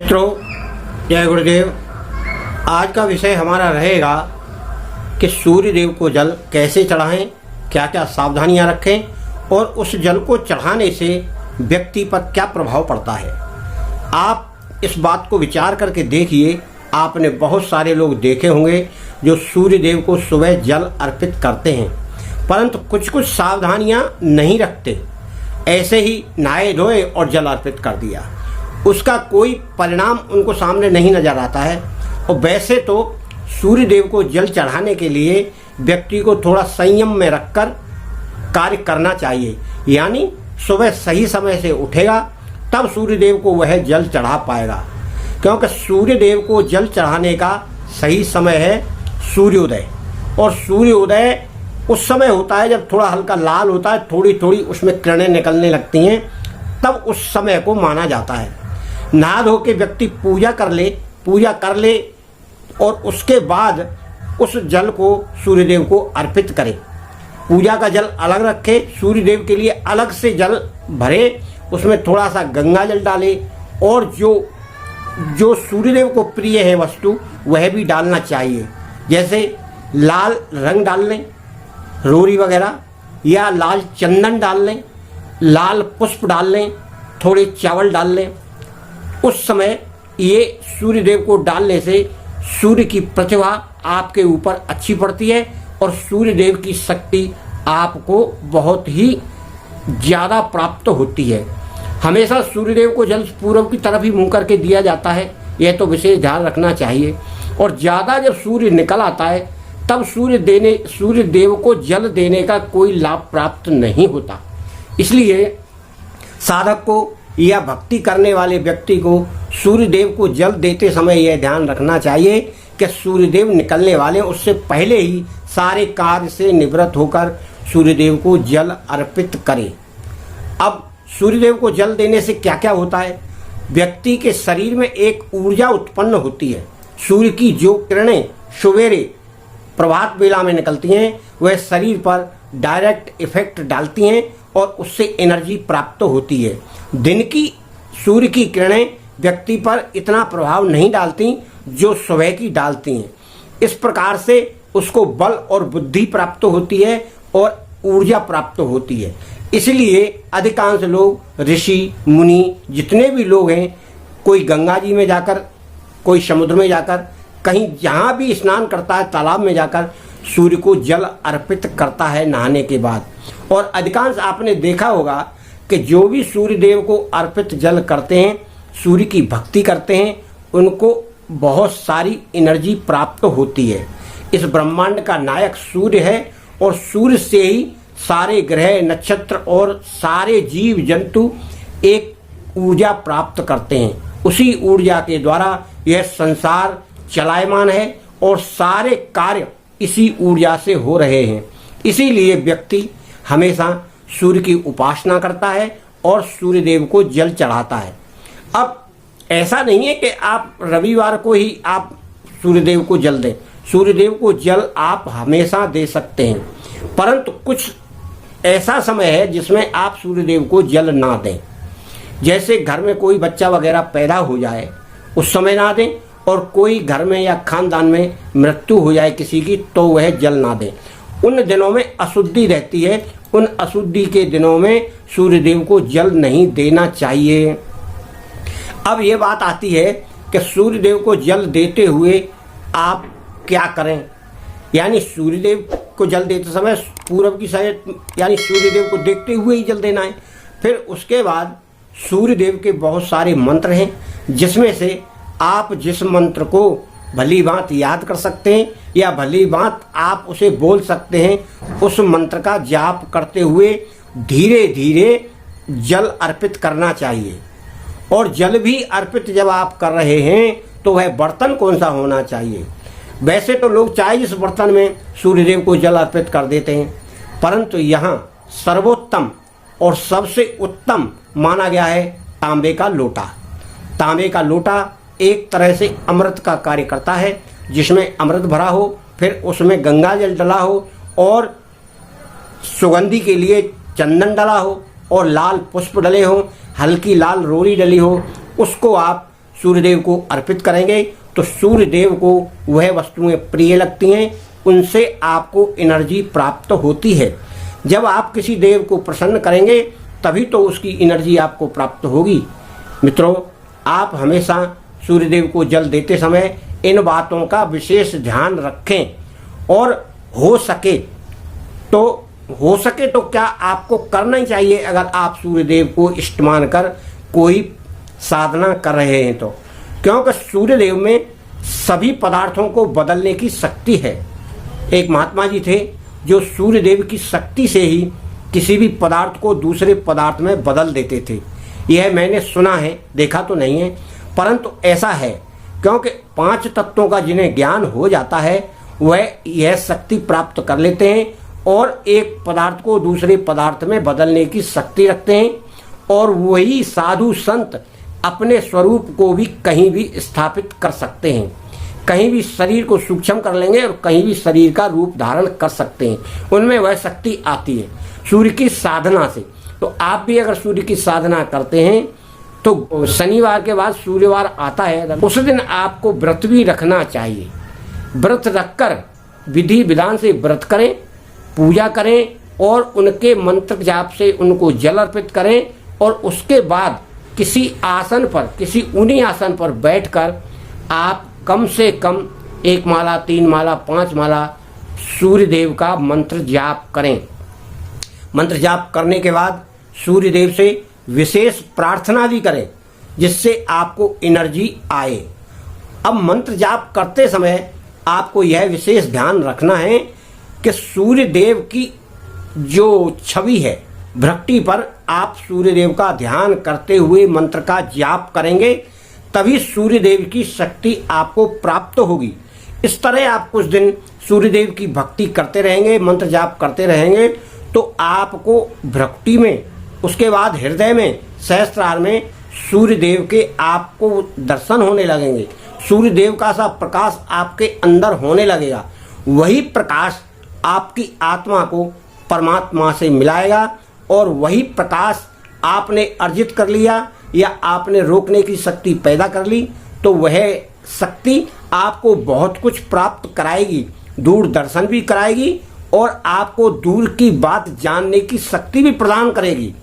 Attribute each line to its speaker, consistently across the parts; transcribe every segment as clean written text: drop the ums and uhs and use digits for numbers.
Speaker 1: मित्रों, जय गुरुदेव। आज का विषय हमारा रहेगा कि सूर्य देव को जल कैसे चढ़ाएं, क्या क्या सावधानियां रखें और उस जल को चढ़ाने से व्यक्ति पर क्या प्रभाव पड़ता है। आप इस बात को विचार करके देखिए। आपने बहुत सारे लोग देखे होंगे जो सूर्य देव को सुबह जल अर्पित करते हैं, परंतु कुछ कुछ सावधानियां नहीं रखते, ऐसे ही नहाए धोए और जल अर्पित कर दिया, उसका कोई परिणाम उनको सामने नहीं नजर आता है। और वैसे तो सूर्य देव को जल चढ़ाने के लिए व्यक्ति को थोड़ा संयम में रखकर कार्य करना चाहिए, यानी सुबह सही समय से उठेगा तब सूर्य देव को वह जल चढ़ा पाएगा, क्योंकि सूर्य देव को जल चढ़ाने का सही समय है सूर्योदय। और सूर्योदय उस समय होता है जब थोड़ा हल्का लाल होता है, थोड़ी थोड़ी उसमें किरणें निकलने लगती हैं, तब उस समय को माना जाता है। नहा धो के व्यक्ति पूजा कर ले और उसके बाद उस जल को सूर्यदेव को अर्पित करे। पूजा का जल अलग रखे, सूर्यदेव के लिए अलग से जल भरे, उसमें थोड़ा सा गंगा जल डाले और जो सूर्यदेव को प्रिय है वस्तु वह भी डालना चाहिए। जैसे लाल रंग डाल लें, रोरी वगैरह, या लाल चंदन डाल लें, लाल पुष्प डाल लें, थोड़े चावल डाल लें। उस समय ये सूर्यदेव को डालने से सूर्य की प्रतिभा आपके ऊपर अच्छी पड़ती है और सूर्यदेव की शक्ति आपको बहुत ही ज़्यादा प्राप्त होती है। हमेशा सूर्यदेव को जल पूर्व की तरफ ही मुंह करके दिया जाता है, यह तो विशेष ध्यान रखना चाहिए। और ज़्यादा जब सूर्य निकल आता है तब सूर्यदेव को जल देने का कोई लाभ प्राप्त नहीं होता। इसलिए साधक को या भक्ति करने वाले व्यक्ति को सूर्यदेव को जल देते समय यह ध्यान रखना चाहिए कि सूर्यदेव निकलने वाले, उससे पहले ही सारे कार्य से निवृत्त होकर सूर्यदेव को जल अर्पित करें। अब सूर्यदेव को जल देने से क्या क्या होता है? व्यक्ति के शरीर में एक ऊर्जा उत्पन्न होती है। सूर्य की जो किरणें सवेरे प्रभात बेला में निकलती हैं वह शरीर पर डायरेक्ट इफेक्ट डालती हैं और उससे एनर्जी प्राप्त होती है। दिन की सूर्य की किरणें व्यक्ति पर इतना प्रभाव नहीं डालती जो सुबह की डालती हैं। इस प्रकार से उसको बल और बुद्धि प्राप्त होती है और ऊर्जा प्राप्त होती है। इसलिए अधिकांश लोग, ऋषि मुनि जितने भी लोग हैं, कोई गंगा जी में जाकर, कोई समुद्र में जाकर, कहीं जहाँ भी स्नान करता है तालाब में जाकर सूर्य को जल अर्पित करता है नहाने के बाद। और अधिकांश आपने देखा होगा कि जो भी सूर्य देव को अर्पित जल करते हैं, सूर्य की भक्ति करते हैं, उनको बहुत सारी एनर्जी प्राप्त होती है। इस ब्रह्मांड का नायक सूर्य है और सूर्य से ही सारे ग्रह, नक्षत्र और सारे जीव जंतु एक ऊर्जा प्राप्त करते हैं। उसी ऊर्जा के द्वारा यह संसार चलायमान है और सारे कार्य इसी ऊर्जा से हो रहे हैं। इसीलिए व्यक्ति हमेशा सूर्य की उपासना करता है और सूर्य देव को जल चढ़ाता है। अब ऐसा नहीं है कि आप रविवार को ही आप सूर्यदेव को जल दें। सूर्यदेव को जल आप हमेशा दे सकते हैं, परंतु कुछ ऐसा समय है जिसमें आप सूर्यदेव को जल ना दें। जैसे घर में कोई बच्चा वगैरह पैदा हो जाए उस समय ना दें, और कोई घर में या खानदान में मृत्यु हो जाए किसी की तो वह जल ना दें। उन दिनों में अशुद्धि रहती है, उन अशुद्धि के दिनों में सूर्यदेव को जल नहीं देना चाहिए। अब ये बात आती है कि सूर्यदेव को जल देते हुए आप क्या करें, यानी सूर्यदेव को जल देते समय पूरब की साइड यानी सूर्यदेव को देखते हुए ही जल देना है। फिर उसके बाद सूर्यदेव के बहुत सारे मंत्र हैं, जिसमें से आप जिस मंत्र को भली बात याद कर सकते हैं या भली बात आप उसे बोल सकते हैं, उस मंत्र का जाप करते हुए धीरे धीरे जल अर्पित करना चाहिए। और जल भी अर्पित जब आप कर रहे हैं तो वह बर्तन कौन सा होना चाहिए? वैसे तो लोग चाहे जिस बर्तन में सूर्यदेव को जल अर्पित कर देते हैं, परंतु यहाँ सर्वोत्तम और सबसे उत्तम माना गया है तांबे का लोटा। तांबे का लोटा एक तरह से अमृत का कार्य करता है, जिसमें अमृत भरा हो, फिर उसमें गंगा जल डला हो और सुगंधि के लिए चंदन डला हो और लाल पुष्प डले हो, हल्की लाल रोरी डली हो। उसको आप सूर्यदेव को अर्पित करेंगे तो सूर्यदेव को वह वस्तुएं प्रिय लगती हैं, उनसे आपको एनर्जी प्राप्त होती है। जब आप किसी देव को प्रसन्न करेंगे तभी तो उसकी एनर्जी आपको प्राप्त होगी। मित्रों, आप हमेशा सूर्यदेव को जल देते समय इन बातों का विशेष ध्यान रखें और हो सके तो क्या आपको करना ही चाहिए अगर आप सूर्यदेव को इष्ट मानकर कोई साधना कर रहे हैं तो, क्योंकि सूर्यदेव में सभी पदार्थों को बदलने की शक्ति है। एक महात्मा जी थे जो सूर्यदेव की शक्ति से ही किसी भी पदार्थ को दूसरे पदार्थ में बदल देते थे। यह मैंने सुना है, देखा तो नहीं है, परंतु ऐसा है, क्योंकि 5 तत्वों का जिन्हें ज्ञान हो जाता है वह यह शक्ति प्राप्त कर लेते हैं और एक पदार्थ को दूसरे पदार्थ में बदलने की शक्ति रखते हैं। और वही साधु संत अपने स्वरूप को भी कहीं भी स्थापित कर सकते हैं, कहीं भी शरीर को सूक्ष्म कर लेंगे और कहीं भी शरीर का रूप धारण कर सकते हैं, उनमें वह शक्ति आती है सूर्य की साधना से। तो आप भी अगर सूर्य की साधना करते हैं तो शनिवार के बाद सूर्यवार आता है, उस दिन आपको व्रत भी रखना चाहिए। व्रत रखकर विधि विधान से व्रत करें, पूजा करें और उनके मंत्र जाप से उनको जल अर्पित करें और उसके बाद किसी आसन पर, किसी ऊनी आसन पर बैठकर आप कम से कम 1 माला, 3 माला, 5 माला सूर्यदेव का मंत्र जाप करें। मंत्र जाप करने के बाद सूर्यदेव से विशेष प्रार्थना भी करें जिससे आपको एनर्जी आए। अब मंत्र जाप करते समय आपको यह विशेष ध्यान रखना है कि सूर्यदेव की जो छवि है, भ्रक्टी पर आप सूर्यदेव का ध्यान करते हुए मंत्र का जाप करेंगे तभी सूर्यदेव की शक्ति आपको प्राप्त होगी। इस तरह आप कुछ दिन सूर्यदेव की भक्ति करते रहेंगे, मंत्र जाप करते रहेंगे तो आपको भ्रक्टी में, उसके बाद हृदय में, सहस्त्रार में सूर्यदेव के आपको दर्शन होने लगेंगे। सूर्यदेव का सा प्रकाश आपके अंदर होने लगेगा। वही प्रकाश आपकी आत्मा को परमात्मा से मिलाएगा और वही प्रकाश आपने अर्जित कर लिया या आपने रोकने की शक्ति पैदा कर ली तो वह शक्ति आपको बहुत कुछ प्राप्त कराएगी, दूरदर्शन भी कराएगी और आपको दूर की बात जानने की शक्ति भी प्रदान करेगी।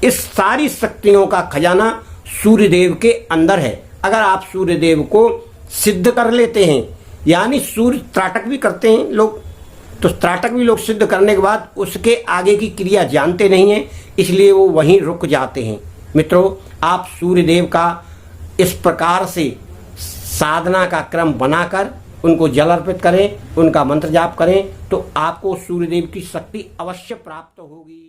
Speaker 1: इस सारी शक्तियों का खजाना सूर्यदेव के अंदर है। अगर आप सूर्यदेव को सिद्ध कर लेते हैं, यानी सूर्य त्राटक भी करते हैं लोग, तो त्राटक भी लोग सिद्ध करने के बाद उसके आगे की क्रिया जानते नहीं हैं, इसलिए वो वहीं रुक जाते हैं। मित्रों, आप सूर्यदेव का इस प्रकार से साधना का क्रम बनाकर उनको जल अर्पित करें, उनका मंत्र जाप करें तो आपको सूर्यदेव की शक्ति अवश्य प्राप्त होगी।